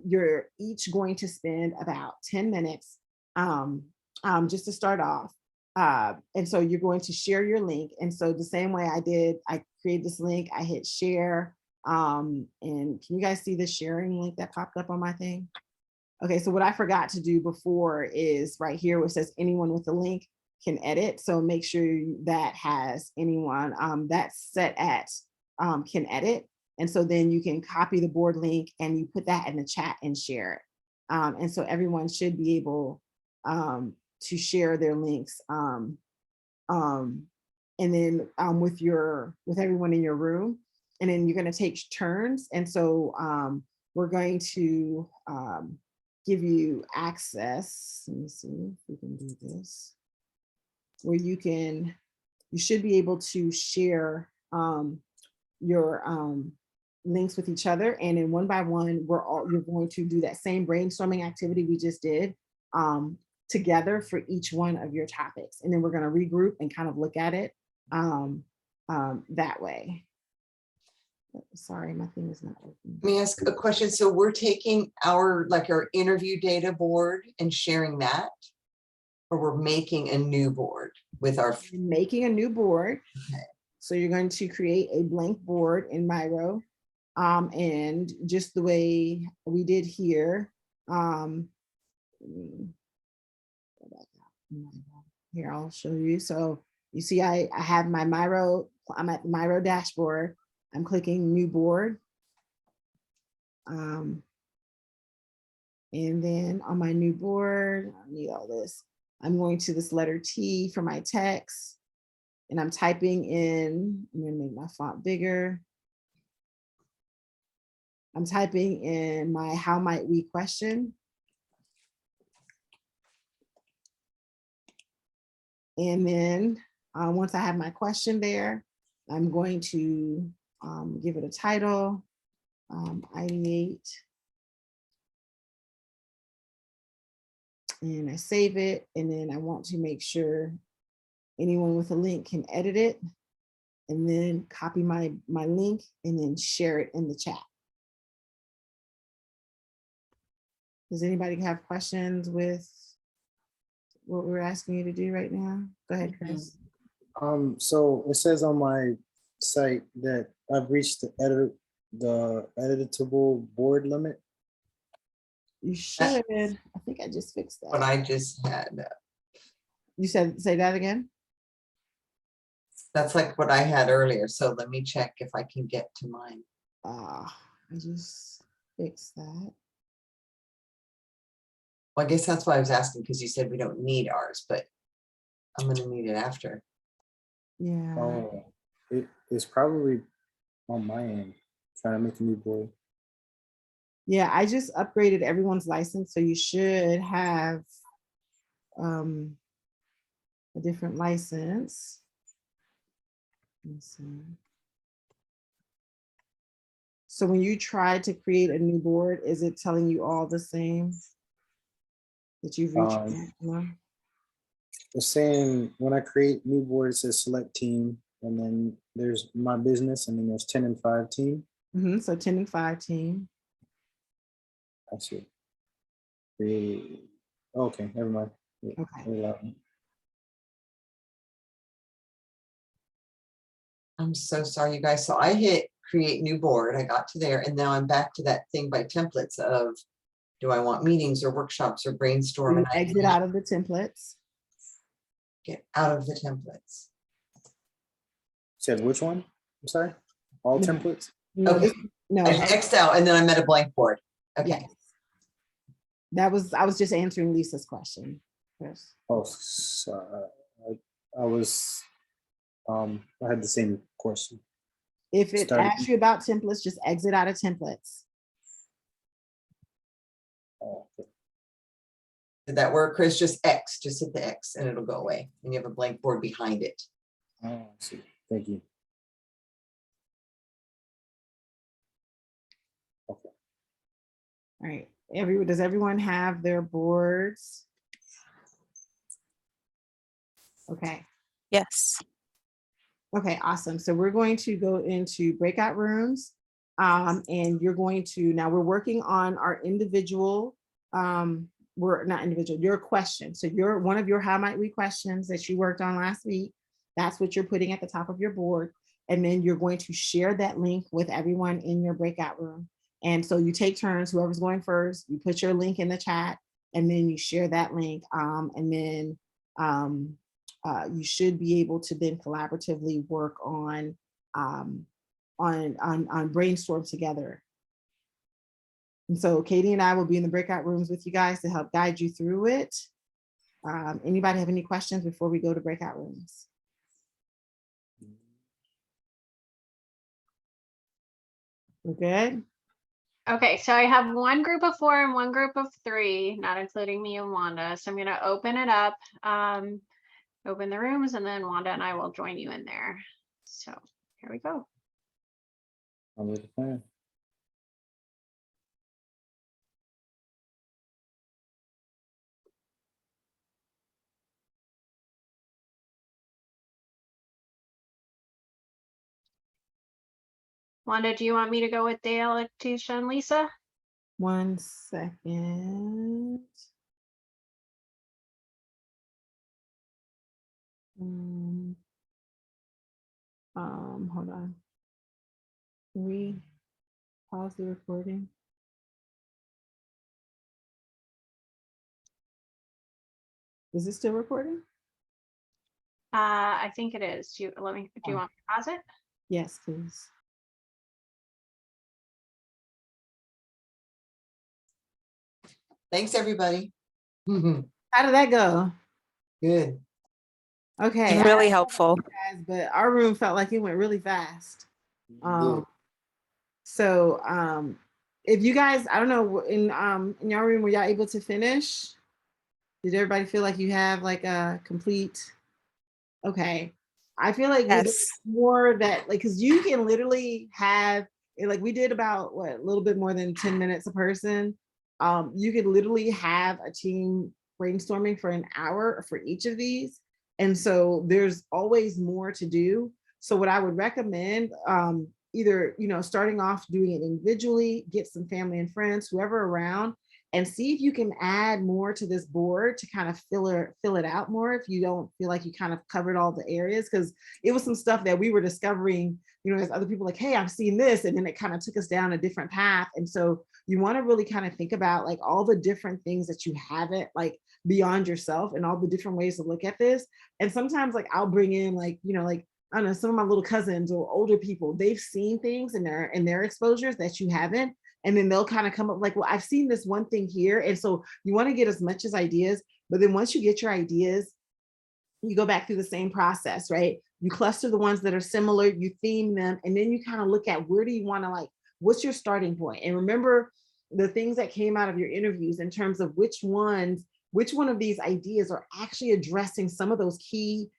you're each going to spend about 10 minutes just to start off. And so you're going to share your link. And so the same way I did, I created this link, I hit share. And can you guys see the sharing link that popped up on my thing? Okay, so what I forgot to do before is right here where it says anyone with a link can edit. So make sure that has anyone that's set at can edit. And so then you can copy the board link and you put that in the chat and share it. And so everyone should be able to share their links. And then with everyone in your room. And then you're going to take turns. And so we're going to give you access. Let me see if we can do this. Where you should be able to share your links with each other. And then one by one, you're going to do that same brainstorming activity we just did together for each one of your topics. And then we're going to regroup and kind of look at it that way. Sorry, my thing is not working. Let me ask a question. So we're taking our interview data board and sharing that, or we're making a new board with our. Making a new board. Okay. So you're going to create a blank board in Miro, and just the way we did here. Here, I'll show you. So you see, I have my Miro. I'm at the Miro dashboard. I'm clicking new board. And then on my new board, I need all this. I'm going to this letter T for my text. and I'm typing in, I'm gonna make my font bigger. I'm typing in my how might we question. And then once I have my question there, I'm going to give it a title, Ideate. And I save it. And then I want to make sure anyone with a link can edit it, and then copy my link and then share it in the chat. Does anybody have questions with what we're asking you to do right now? Go ahead, Chris. So it says on my site that I've reached the editable board limit. You should. I think I just fixed What that. I just had, You said, say that again? that's like what I had earlier. So let me check if I can get to mine. I just fixed that. Well, I guess that's why I was asking, because you said we don't need ours, but I'm gonna need it after. Yeah. Oh, it's probably on my end, trying to make a new board. Yeah, I just upgraded everyone's license, so you should have a different license. Let's see. So when you try to create a new board, is it telling you all the same that you've reached? maximum? It's saying when I create new board, it says select team, and then there's my business, and then there's 10 and 5 team. So 10 and 5 team. I see. Okay, never mind. Yeah, Okay. I'm so sorry, you guys. So I hit create new board. I got to there, and now I'm back to that thing by templates of, do I want meetings or workshops or brainstorm? You And I exit out of the templates. get out of the templates. Said which one? I'm sorry. All No. templates. No, Okay. no. I X'd out, and then I'm at a blank board. Okay. Yes. I was just answering Lisa's question. Chris. Oh, sorry. I had the same question. If it Started- asks you about templates, just exit out of templates. Oh, okay. Did that work, Chris? Just hit the X and it'll go away. And you have a blank board behind it. Oh, I see. Thank you. Okay. All right. Does everyone have their boards? Okay. Yes. Okay, awesome. So we're going to go into breakout rooms. And you're going to, now we're working on our individual, we're not individual, your question. So one of your how might we questions that you worked on last week, that's what you're putting at the top of your board. And then you're going to share that link with everyone in your breakout room. And so you take turns, whoever's going first, you put your link in the chat, and then you share that link. And then you should be able to then collaboratively work on brainstorm together. And so Katie and I will be in the breakout rooms with you guys to help guide you through it. Anybody have any questions before we go to breakout rooms? We're good? Okay, so I have one group of 4 and one group of 3, not including me and Wanda. So I'm gonna open it up, open the rooms, and then Wanda and I will join you in there. So here we go. I'm with the plan. Wanda, do you want me to go with Dale, Tisha, and Lisa? 1 second. Hold on. Can we pause the recording? Is it still recording? I think it is. Do you want me to pause it? Yes, please. Thanks, everybody. How did that go? Good. Okay. It's really helpful. Guys, but our room felt like it went really fast. Yeah. So if you guys, I don't know, in your room, were y'all able to finish? Did everybody feel like you have like a complete? Okay. I feel like with Yes. more that like, because you can literally have like we did about what a little bit more than 10 minutes a person. You could literally have a team brainstorming for an hour for each of these. And so there's always more to do. So what I would recommend, either starting off doing it individually, get some family and friends, whoever around, and see if you can add more to this board to kind of fill it out more if you don't feel like you kind of covered all the areas, because it was some stuff that we were discovering, as other people like, hey, I've seen this, and then it kind of took us down a different path. And so you want to really kind of think about like all the different things that you haven't like beyond yourself and all the different ways to look at this. And sometimes like I'll bring in like, like I don't know, some of my little cousins or older people, they've seen things in their exposures that you haven't. And then they'll kind of come up like, well, I've seen this one thing here. And so you want to get as much as ideas, but then once you get your ideas, you go back through the same process, right? You cluster the ones that are similar, you theme them, and then you kind of look at where do you want to like, what's your starting point? And remember the things that came out of your interviews in terms of which one of these ideas are actually addressing some of those key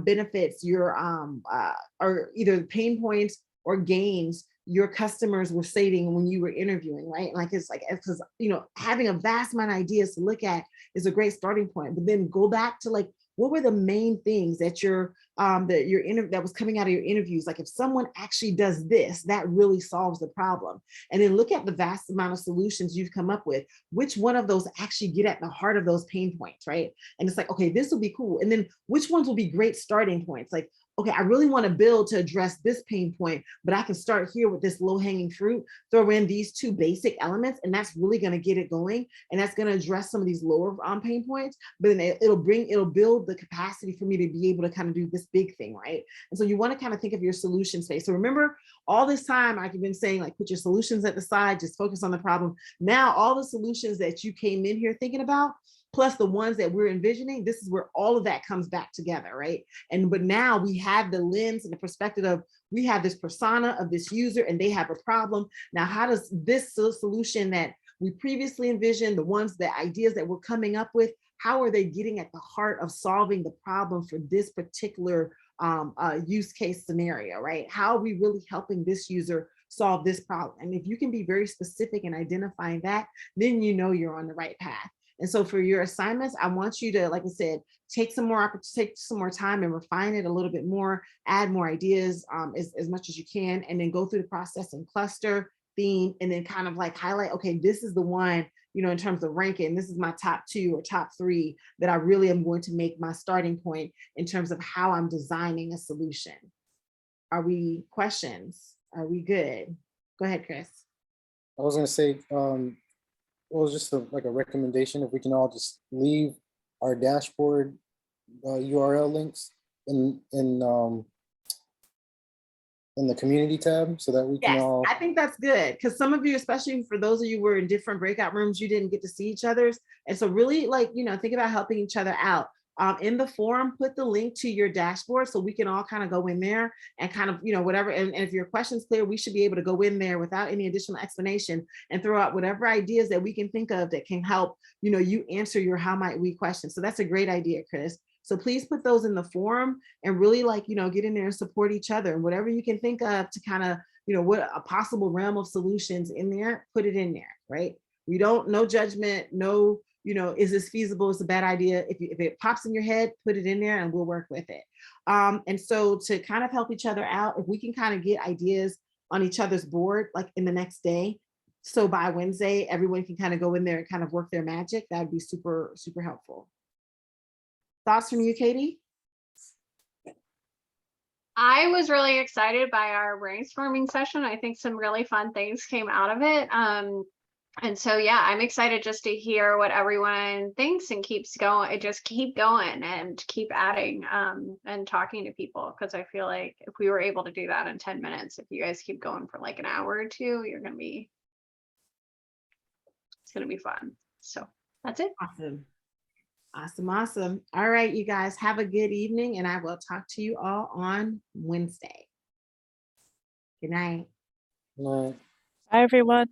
benefits, or either pain points or gains your customers were stating when you were interviewing, right? Like it's because having a vast amount of ideas to look at is a great starting point, but then go back to like, what were the main things that that was coming out of your interviews? Like if someone actually does this, that really solves the problem. And then look at the vast amount of solutions you've come up with. Which one of those actually get at the heart of those pain points, right? And it's like, okay, this will be cool. And then which ones will be great starting points? Like, okay, I really want to build to address this pain point, but I can start here with this low hanging fruit, throw in these two basic elements, and that's really going to get it going. And that's going to address some of these lower pain points, but then it'll build the capacity for me to be able to kind of do this big thing, right? And so you want to kind of think of your solution space. So remember, all this time I've been saying, like, put your solutions at the side, just focus on the problem. Now, all the solutions that you came in here thinking about, plus the ones that we're envisioning, this is where all of that comes back together, right? But now we have the lens and the perspective of, we have this persona of this user and they have a problem. Now, how does this solution that we previously envisioned, the ideas that we're coming up with, how are they getting at the heart of solving the problem for this particular use case scenario, right? How are we really helping this user solve this problem? And if you can be very specific in identifying that, then you're on the right path. And so for your assignments, I want you to, like I said, take some more time and refine it a little bit more, add more ideas as much as you can, and then go through the process and cluster, theme, and then kind of like highlight, okay, this is the one, in terms of ranking, this is my top 2 or top 3 that I really am going to make my starting point in terms of how I'm designing a solution. Are we questions? Are we good? Go ahead, Chris. I was going to say, well, just like a recommendation, if we can all just leave our dashboard URL links in the community tab so that we can all. I think that's good, because some of you, especially for those of you who were in different breakout rooms, you didn't get to see each other's. And so really think about helping each other out. In the forum, put the link to your dashboard so we can all kind of go in there and kind of, whatever. And if your question's clear, we should be able to go in there without any additional explanation and throw out whatever ideas that we can think of that can help, you answer your how might we question. So that's a great idea, Chris. So please put those in the forum and really get in there and support each other, and whatever you can think of to kind of, what a possible realm of solutions in there, put it in there, right? We don't, no judgment, no, is this feasible? It's a bad idea. If it pops in your head, put it in there and we'll work with it. And so to kind of help each other out, if we can kind of get ideas on each other's board, like in the next day, so by Wednesday, everyone can kind of go in there and kind of work their magic, that would be super, super helpful. Thoughts from you, Katie? I was really excited by our brainstorming session. I think some really fun things came out of it. And so, yeah, I'm excited just to hear what everyone thinks and keeps going. Just keep going and keep adding and talking to people, because I feel like if we were able to do that in 10 minutes, if you guys keep going for like an hour or 2, it's going to be fun. So that's it. Awesome. Awesome, awesome. All right, you guys have a good evening and I will talk to you all on Wednesday. Good night. Right. Bye, everyone.